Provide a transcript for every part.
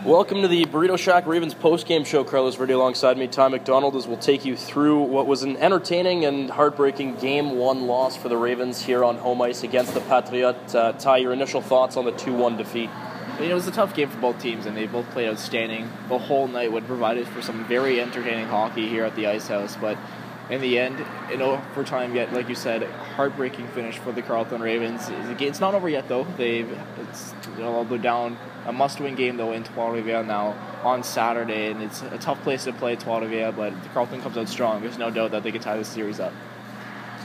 Welcome to the Burrito Shack Ravens postgame show. Carlos Verde alongside me, Ty McDonald, as we'll take you through what was an entertaining and heartbreaking Game 1 loss for the Ravens here on home ice against the Patriots. Ty, your initial thoughts on the 2-1 defeat? It was a tough game for both teams, and they both played outstanding. The whole night would provide us for some very entertaining hockey here at the Ice House, but in the end, in overtime, yet like you said, heartbreaking finish for the Carleton Ravens. It's not over yet, though. They're down a must-win game though in Trois-Rivières now on Saturday, and it's a tough place to play Trois-Rivières, but the Carleton comes out strong. There's no doubt that they can tie this series up.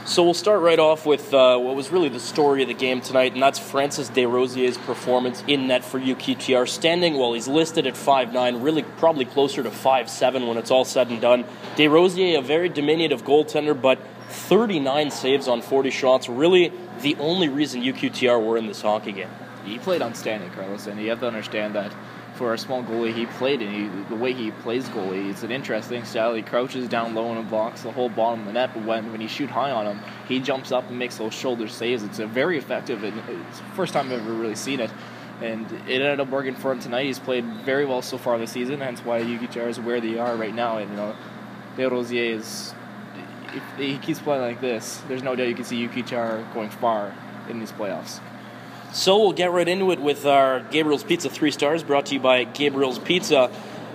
So we'll start right off with what was really the story of the game tonight, and that's Francis Desrosiers's performance in net for UQTR. Standing, well, he's listed at 5'9", really probably closer to 5'7" when it's all said and done. Desrosiers, a very diminutive goaltender, but 39 saves on 40 shots, really the only reason UQTR were in this hockey game. He played outstanding, Carlos, and you have to understand that for a small goalie, he played, and the way he plays goalie, it's an interesting style. He crouches down low and blocks the whole bottom of the net, but when you shoot high on him, he jumps up and makes those shoulder saves. It's a very effective, and it's the first time I've ever really seen it, and it ended up working for him tonight. He's played very well so far this season, hence why UQTR is where they are right now, and Desrosiers if he keeps playing like this, there's no doubt you can see UQTR going far in these playoffs. So we'll get right into it with our Gabriel's Pizza 3 stars, brought to you by Gabriel's Pizza.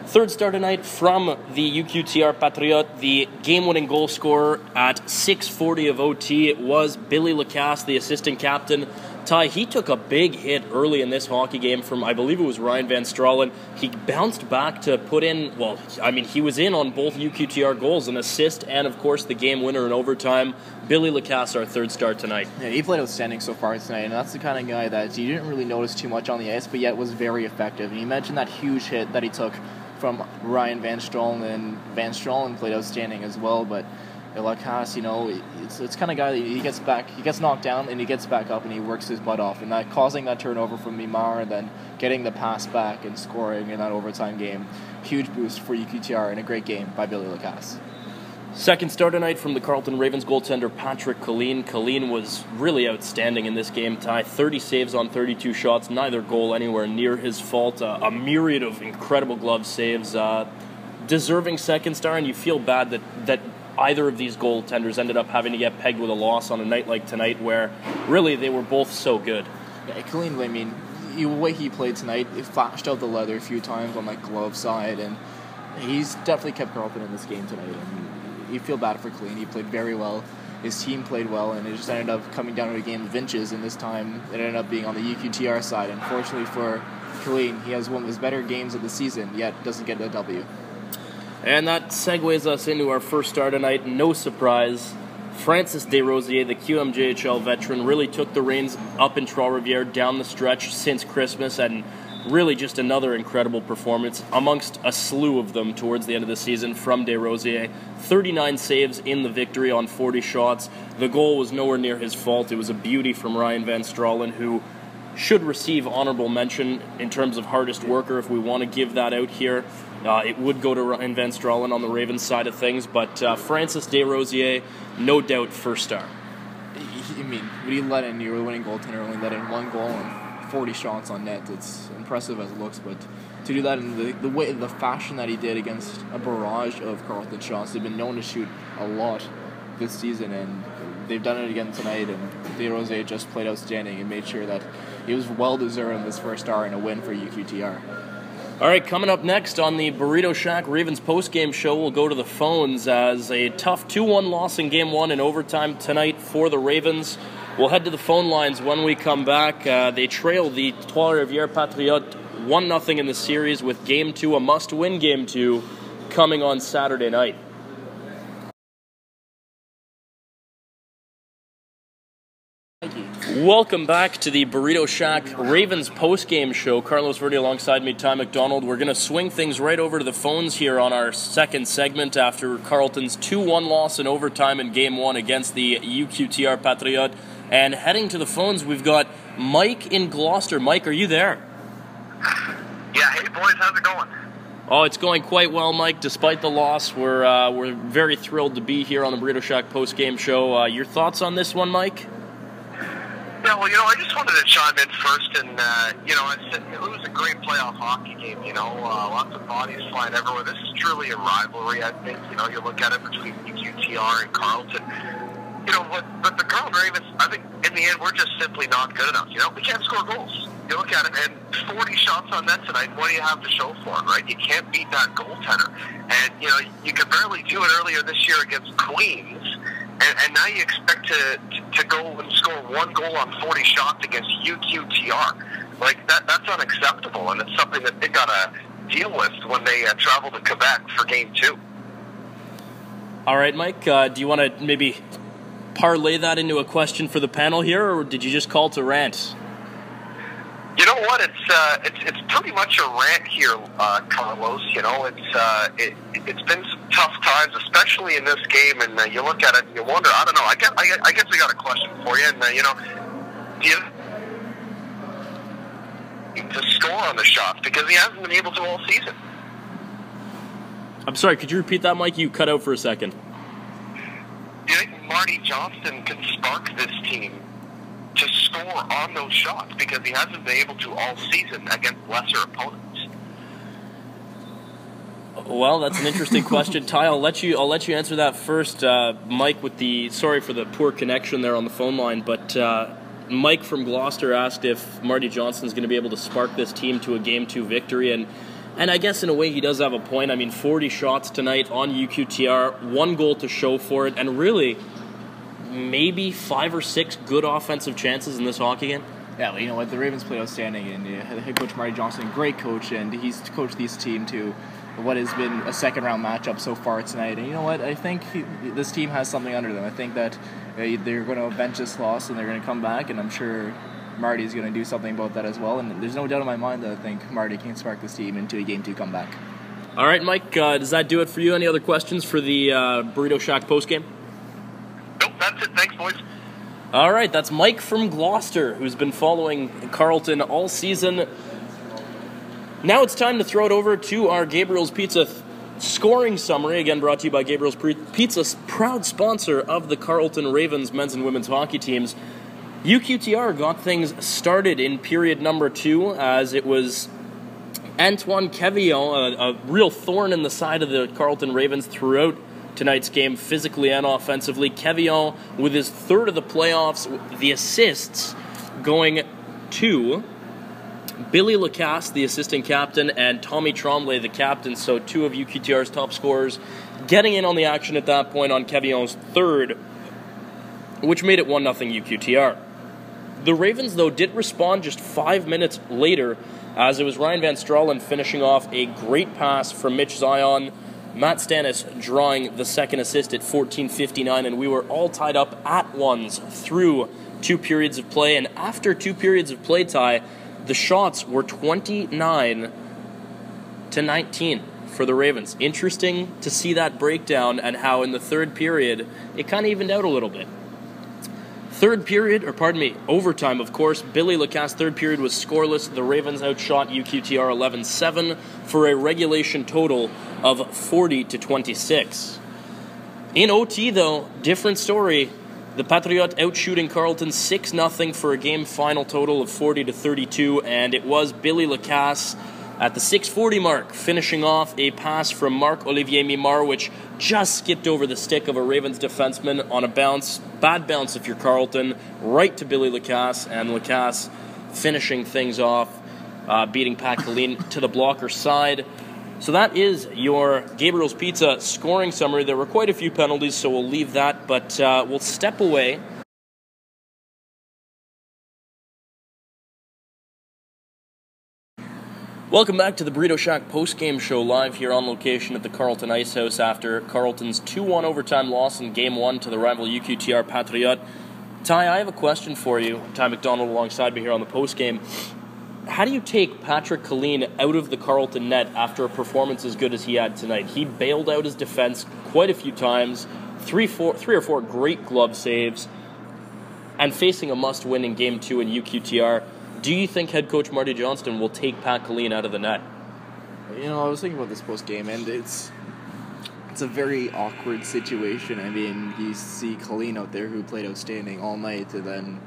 Third star tonight from the UQTR Patriot, the game-winning goal scorer at 6:40 of OT. It was Billy Lacasse, the assistant captain. Ty, he took a big hit early in this hockey game from, I believe it was Ryan Van Stralen. He bounced back to put in, he was in on both UQTR goals, an assist and, of course, the game winner in overtime. Billy Lacasse, our third star tonight. Yeah, he played outstanding so far tonight, and that's the kind of guy that you didn't really notice too much on the ice, but yet was very effective. And you mentioned that huge hit that he took from Ryan Van Stralen, and Van Stralen played outstanding as well, but Lacasse, it's kind of guy that he gets knocked down, and he gets back up, and he works his butt off, and that causing that turnover from Mimar, and then getting the pass back and scoring in that overtime game. Huge boost for UQTR, and a great game by Billy Lacasse. Second star tonight from the Carleton Ravens goaltender Patrick Colleen. Colleen was really outstanding in this game, Ty. 30 saves on 32 shots, neither goal anywhere near his fault. A myriad of incredible glove saves. Deserving second star, and you feel bad that either of these goaltenders ended up having to get pegged with a loss on a night like tonight where really they were both so good. Yeah, Colleen, the way he played tonight, it flashed out the leather a few times on that glove side, and he's definitely kept Carleton in this game tonight. And you feel bad for Colleen. He played very well. His team played well, and it just ended up coming down to a game of inches, and this time it ended up being on the UQTR side. Unfortunately for Colleen, he has one of his better games of the season, yet doesn't get a W. And that segues us into our first star tonight. No surprise, Francis Desrosiers, the QMJHL veteran, really took the reins up in Trois-Rivières down the stretch since Christmas, and really just another incredible performance amongst a slew of them towards the end of the season from Desrosiers. 39 saves in the victory on 40 shots. The goal was nowhere near his fault. It was a beauty from Ryan Van Stralen, who should receive honorable mention in terms of hardest worker if we want to give that out here. It would go to Ryan Van Stralen on the Ravens side of things, but Francis Desrosiers, no doubt, first star. When you let in, you're the winning goaltender, only let in one goal and 40 shots on net. It's impressive as it looks, but to do that in the fashion that he did against a barrage of Carleton shots, they've been known to shoot a lot this season, and they've done it again tonight, and Desrosiers just played outstanding and made sure that he was well-deserved this first star and a win for UQTR. All right, coming up next on the Burrito Shack Ravens postgame show, we'll go to the phones as a tough 2-1 loss in Game 1 in overtime tonight for the Ravens. We'll head to the phone lines when we come back. They trail the Trois-Rivières Patriots 1-0 in the series with Game 2, a must-win Game 2, coming on Saturday night. Welcome back to the Burrito Shack Ravens postgame show. Carlos Verde alongside me, Ty McDonald. We're going to swing things right over to the phones here on our second segment after Carleton's 2-1 loss in overtime in Game 1 against the UQTR Patriot. And heading to the phones, we've got Mike in Gloucester. Mike, are you there? Yeah, hey boys, how's it going? Oh, it's going quite well, Mike. Despite the loss, we're very thrilled to be here on the Burrito Shack postgame show. Your thoughts on this one, Mike? Yeah, well, I just wanted to chime in first, and it was a great playoff hockey game. Lots of bodies flying everywhere. This is truly a rivalry. I think you look at it between UQTR and Carleton. But the Carleton Ravens, I think in the end we're just simply not good enough. We can't score goals. You look at it, and 40 shots on net tonight. What do you have to show for it, right? You can't beat that goaltender, and you could barely do it earlier this year against Queens. And now you expect to go and score one goal on 40 shots against UQTR. Like, that's unacceptable, and it's something that they got to deal with when they travel to Quebec for Game 2. All right, Mike, do you want to maybe parlay that into a question for the panel here, or did you just call to rant? You know what? It's pretty much a rant here, Carlos. It's been some tough times, especially in this game. And you look at it and you wonder. I don't know. I guess I got a question for you. And do you to score on the shots because he hasn't been able to all season? I'm sorry. Could you repeat that, Mike? You cut out for a second. Do you think Marty Johnston can spark this team to score on those shots because he hasn't been able to all season against lesser opponents? Well, that's an interesting question, Ty. I'll let you answer that first, Mike. Sorry for the poor connection there on the phone line, but Mike from Gloucester asked if Marty Johnston's going to be able to spark this team to a Game 2 victory, and I guess in a way he does have a point. I mean, 40 shots tonight on UQTR, 1 goal to show for it, and really maybe 5 or 6 good offensive chances in this hockey game. Yeah, well, you know what? The Ravens played outstanding, and head coach Marty Johnston, great coach, and he's coached this team to what has been a second-round matchup so far tonight. And you know what? I think this team has something under them. I think that they're going to avenge this loss, and they're going to come back, and I'm sure Marty's going to do something about that as well. And there's no doubt in my mind that I think Marty can spark this team into a Game 2 comeback. All right, Mike, does that do it for you? Any other questions for the Burrito Shack postgame? Nope, that's it. Thanks, boys. All right, that's Mike from Gloucester, who's been following Carleton all season. Now it's time to throw it over to our Gabriel's Pizza scoring summary, again brought to you by Gabriel's Pizza, proud sponsor of the Carleton Ravens men's and women's hockey teams. UQTR got things started in period number 2 as it was Antoine Quevillon, a real thorn in the side of the Carleton Ravens throughout tonight's game, physically and offensively. Quevillon with his third of the playoffs, the assists going to Billy Lacasse, the assistant captain, and Tommy Tremblay, the captain, so 2 of UQTR's top scorers getting in on the action at that point on Quevillon's third, which made it 1-0 UQTR. The Ravens, though, did respond just 5 minutes later, as it was Ryan Van Stralen finishing off a great pass from Mitch Zion, Matt Stannis drawing the second assist at 14:59, and we were all tied up at ones through 2 periods of play. And after 2 periods of play, Ty, the shots were 29-19 for the Ravens. Interesting to see that breakdown and how in the third period it kind of evened out a little bit. Overtime, of course. Billy Lacasse, third period was scoreless. The Ravens outshot UQTR 11-7 for a regulation total of 40-26. In OT, though, different story. The Patriots outshooting Carleton 6-0 for a game final total of 40-32, and it was Billy Lacasse at the 6:40 mark, finishing off a pass from Marc-Olivier Mimar, which just skipped over the stick of a Ravens defenseman on a bounce. Bad bounce if you're Carleton, right to Billy Lacasse, and Lacasse finishing things off, beating Pat Colleen to the blocker side. So that is your Gabriel's Pizza scoring summary. There were quite a few penalties, so we'll leave that, but we'll step away. Welcome back to the Burrito Shack Postgame Show, live here on location at the Carleton Ice House after Carleton's 2-1 overtime loss in Game 1 to the rival UQTR Patriot. Ty, I have a question for you. Ty McDonald alongside me here on the postgame. How do you take Patrick Colleen out of the Carleton net after a performance as good as he had tonight? He bailed out his defense quite a few times, three or four great glove saves, and facing a must-win in Game 2 in UQTR. Do you think head coach Marty Johnston will take Pat Colleen out of the net? You know, I was thinking about this post-game, and it's a very awkward situation. I mean, you see Colleen out there who played outstanding all night, and then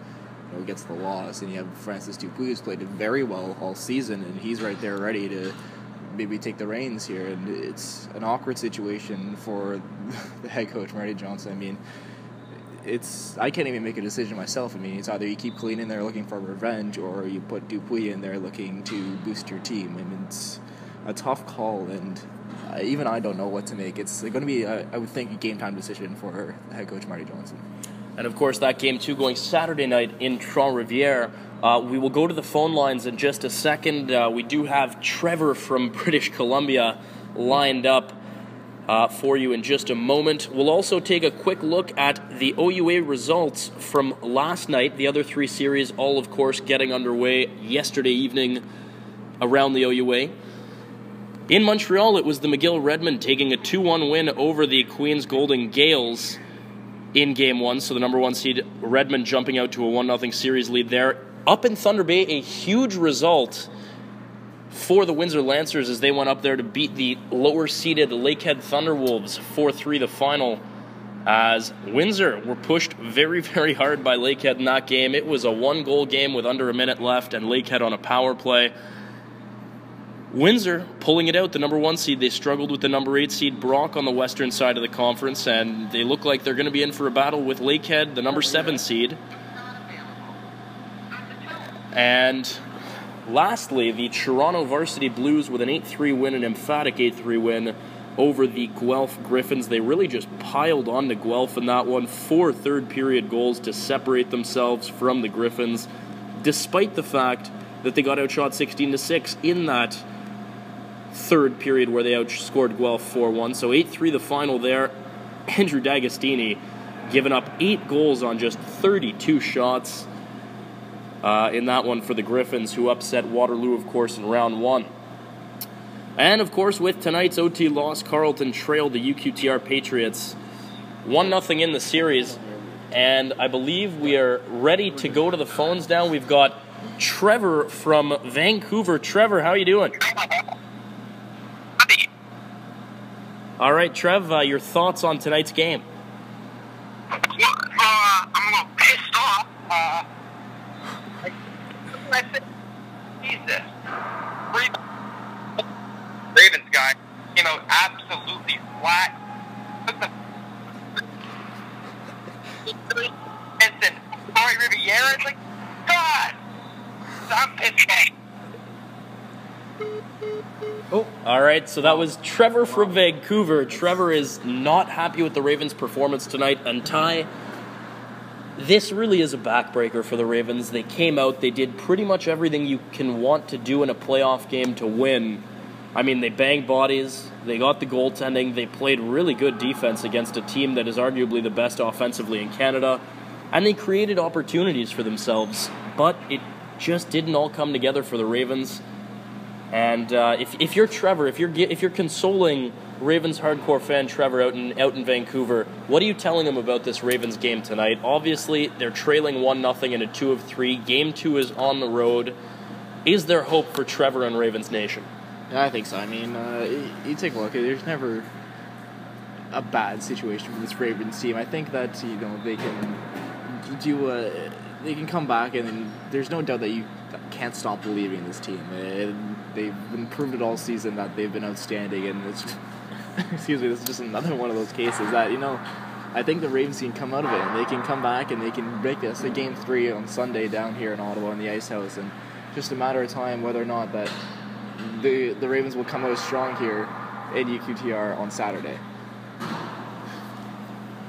gets the loss, and you have Francis Dupuis, who's played very well all season, and he's right there ready to maybe take the reins here, and it's an awkward situation for the head coach, Marty Johnson. I mean, I can't even make a decision myself. I mean, it's either you keep Colleen in there looking for revenge, or you put Dupuis in there looking to boost your team. I mean, it's a tough call, and even I don't know what to make. It's going to be, I would think, a game-time decision for the head coach, Marty Johnson. And, of course, that game, too, going Saturday night in Trois-Rivières. We will go to the phone lines in just a second. We do have Trevor from British Columbia lined up for you in just a moment. We'll also take a quick look at the OUA results from last night. The other three series, all, of course, getting underway yesterday evening around the OUA. In Montreal, it was the McGill-Redmond taking a 2-1 win over the Queens Golden Gales in Game 1. So the number 1 seed, Redmond, jumping out to a 1-0 series lead there. Up in Thunder Bay, a huge result for the Windsor Lancers as they went up there to beat the lower-seeded Lakehead Thunderwolves 4-3 the final, as Windsor were pushed very, very hard by Lakehead in that game. It was a 1-goal game with under a minute left, and Lakehead on a power play. Windsor pulling it out, the number 1 seed. They struggled with the number 8 seed Brock on the western side of the conference, and they look like they're going to be in for a battle with Lakehead, the number 7 seed. And lastly, the Toronto Varsity Blues with an 8-3 win, an emphatic 8-3 win over the Guelph Griffins. They really just piled on to Guelph in that one. 4 third-period goals to separate themselves from the Griffins, despite the fact that they got outshot 16-6 in that third period where they outscored Guelph 4-1. So 8-3 the final there. Andrew D'Agostini giving up 8 goals on just 32 shots in that one for the Griffins, who upset Waterloo, of course, in round 1. And, of course, with tonight's OT loss, Carleton trailed the UQTR Patriots 1-0 in the series. And I believe we are ready to go to the phones now. We've got Trevor from Vancouver. Trevor, how are you doing? All right, Trev, your thoughts on tonight's game? I'm a little pissed off. I said, Jesus. Ravens guy, absolutely flat. And Roy Riviera, it's like, God, I'm pissed off. Oh, all right, so that was Trevor from Vancouver. Trevor is not happy with the Ravens' performance tonight. And Ty, this really is a backbreaker for the Ravens. They came out, they did pretty much everything you can want to do in a playoff game to win. I mean, they banged bodies, they got the goaltending, they played really good defense against a team that is arguably the best offensively in Canada, and they created opportunities for themselves, but it just didn't all come together for the Ravens. And if you're Trevor, if you're consoling Ravens hardcore fan Trevor out in Vancouver, what are you telling him about this Ravens game tonight? Obviously, they're trailing 1-0 in a 2 of 3. Game 2 is on the road. Is there hope for Trevor and Ravens Nation? Yeah, I think so. I mean, you take a look. There's never a bad situation for this Ravens team. I think that they can do they can come back, and there's no doubt that you can't stop believing in this team. They've been proved it all season that they've been outstanding, and it's excuse me, this is just another one of those cases that I think the Ravens can come out of it, and they can come back, and they can break this a Game 3 on Sunday down here in Ottawa in the Ice House, and just a matter of time whether or not that the Ravens will come out strong here in UQTR on Saturday.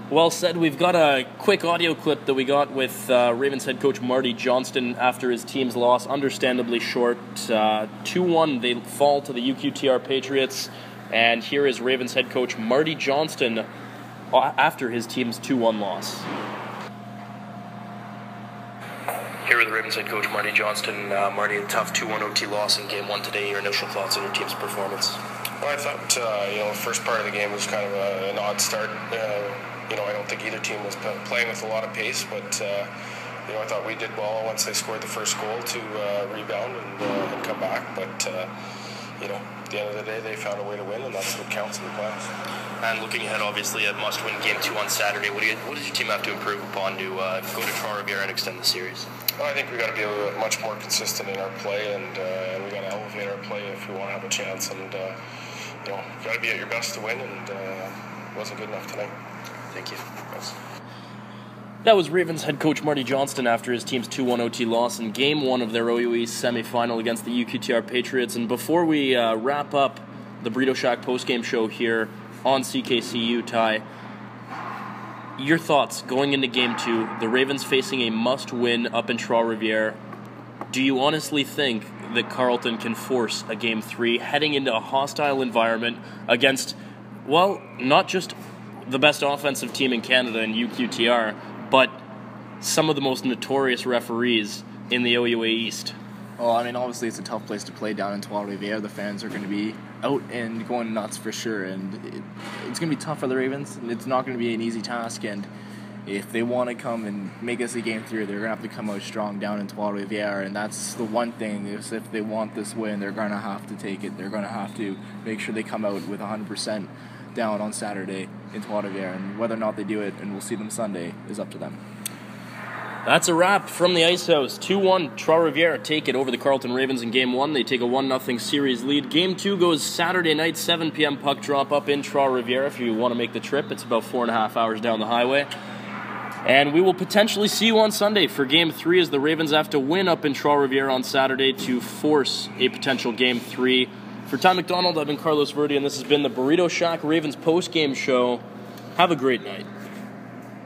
Well said. We've got a quick audio clip that we got with Ravens head coach Marty Johnston after his team's loss, understandably short. 2-1, they fall to the UQTR Patriots. And here is Ravens head coach Marty Johnston after his team's 2-1 loss. Here with the Ravens head coach Marty Johnston. Marty, a tough 2-1 OT loss in Game 1 today. Your initial thoughts on your team's performance? Well, I thought, the first part of the game was kind of an odd start. I don't think either team was playing with a lot of pace, but I thought we did well once they scored the first goal to rebound and come back. But at the end of the day, they found a way to win, and that's what counts in the playoffs. And looking ahead, obviously, a must-win Game 2 on Saturday. What does your team have to improve upon to go to Trois-Rivières and extend the series? I think we got to be much more consistent in our play, and we got to elevate our play if we want to have a chance. And you got to be at your best to win, and it wasn't good enough tonight. Thank you. Thanks. That was Ravens head coach Marty Johnston after his team's 2-1 OT loss in Game 1 of their OUA East semifinal against the UQTR Patriots. And before we wrap up the Burrito Shack postgame show here on CKCU, Ty, your thoughts going into Game 2, the Ravens facing a must-win up in Trois-Rivières. Do you honestly think that Carleton can force a Game 3 heading into a hostile environment against, well, not just the best offensive team in Canada in UQTR, but some of the most notorious referees in the OUA East? Well, I mean, obviously it's a tough place to play down in Trois-Rivières. The fans are going to be out and going nuts for sure, and it's going to be tough for the Ravens, and it's not going to be an easy task, and if they want to come and make us a Game 3, they're going to have to come out strong down in Trois-Rivières, and that's the one thing, is if they want this win, they're going to have to take it. They're going to have to make sure they come out with 100% down on Saturday in Trois-Rivières, and whether or not they do it, and we'll see them Sunday, is up to them. That's a wrap from the Ice House. 2-1 Trois-Rivières take it over the Carleton Ravens in Game 1. They take a 1-0 series lead. Game 2 goes Saturday night, 7 p.m. puck drop up in Trois-Rivières. If you want to make the trip, it's about 4.5 hours down the highway. And we will potentially see you on Sunday for Game 3 as the Ravens have to win up in Trois-Rivières on Saturday to force a potential Game 3. For Ty McDonald, I've been Carlos Verdi, and this has been the Burrito Shack Ravens postgame show. Have a great night.